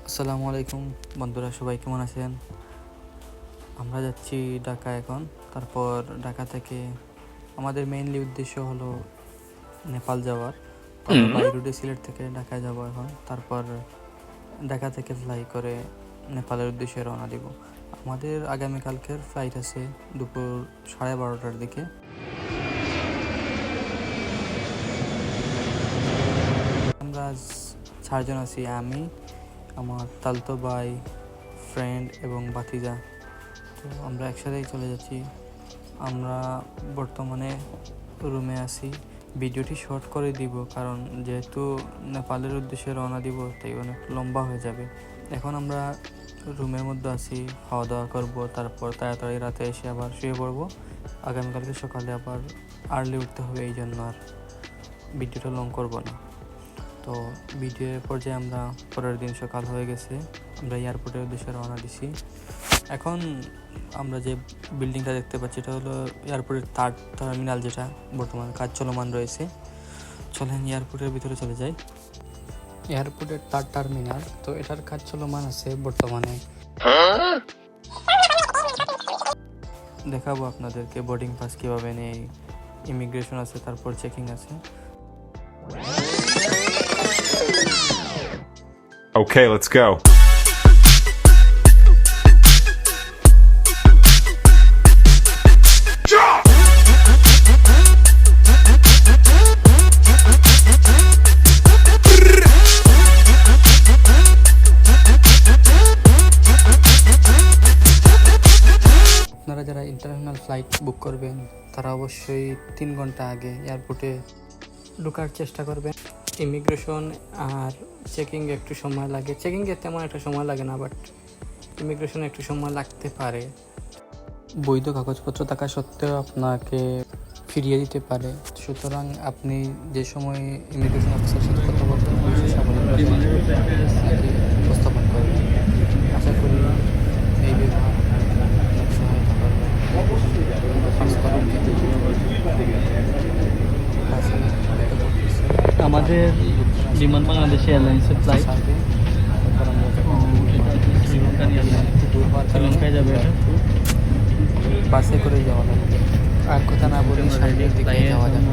আসসালামু আলাইকুম বন্ধুরা, সবাই কেমন আছেন? আমরা যাচ্ছি ঢাকা এখন। তারপর ঢাকা থেকে আমাদের মেইনলি উদ্দেশ্য হলো নেপাল যাওয়ার। বাই রুটে সিলেট থেকে ঢাকায় যাব এখন। তারপর ঢাকা থেকে ফ্লাই করে নেপালের উদ্দেশ্যে রওনা দিব। আমাদের আগামীকালকের ফ্লাইট আছে দুপুর 12:30টার দিকে। আমরা আজ 4জন আছি, আমি, আমার তালতো ভাই, ফ্রেন্ড এবং ভাতিজা। তো আমরা একসাথেই চলে যাচ্ছি। আমরা বর্তমানে রুমে আছি। ভিডিওটি শর্ট করে দিব, কারণ যেহেতু নেপালের উদ্দেশ্যে রওনা দিব তাই অনেক লম্বা হয়ে যাবে। এখন আমরা রুমের মধ্যে আছি, খাওয়া দাওয়া করবো, তারপর তাড়াতাড়ি রাতে এসে আবার শুয়ে পড়বো। আগামীকালকে সকালে আবার আর্লি উঠতে হবে, এই জন্য আর ভিডিওটা লং করবো না। তো ভিডিওর পর্যায়ে আমরা পরের দিন সকাল হয়ে গেছে, আমরা এয়ারপোর্টের উদ্দেশ্যে রওনা দিছি। এখন আমরা যে বিল্ডিংটা দেখতে পাচ্ছি এটা হলো এয়ারপোর্টের থার্ড টার্মিনাল, যেটা বর্তমানে কাজ চলমান রয়েছে। চলেন এয়ারপোর্টের ভিতরে চলে যাই। এয়ারপোর্টের থার্ড টার্মিনাল, তো এটার কাজ চলমান আছে বর্তমানে। দেখাবো আপনাদেরকে বোর্ডিং পাস কীভাবে নেই, ইমিগ্রেশন আছে, তারপর চেকিং আছে। Okay, let's go. আপনারা যারা ইন্টারন্যাশনাল ফ্লাইট বুক করবেন তারা অবশ্যই 3 ঘন্টা আগে এয়ারপোর্টে ঢোকার চেষ্টা করবেন। ইমিগ্রেশন আর চেকিংয়ে একটু সময় লাগে, চেকিংয়ে তেমন একটা সময় লাগে না, বাট ইমিগ্রেশনে একটু সময় লাগতে পারে। বৈধ কাগজপত্র থাকা সত্ত্বেও আপনাকে ফিরিয়ে দিতে পারে। সুতরাং আপনি যে সময় ইমিগ্রেশন অফিসার সাথে কথা বলবেন অবশ্যই সাবধানতাকে উপস্থাপন করবেন। আশা করি এই বিভাগ অনেক সহায়তা করবে। আমাদের বিমান বাংলাদেশ এয়ারলাইন্সের ফ্লাইট শ্রীলঙ্কায় যাবে। বাসে করে যাওয়া লাগবে, আর কথা না বলে সামনের দিকে যাওয়া যাবে।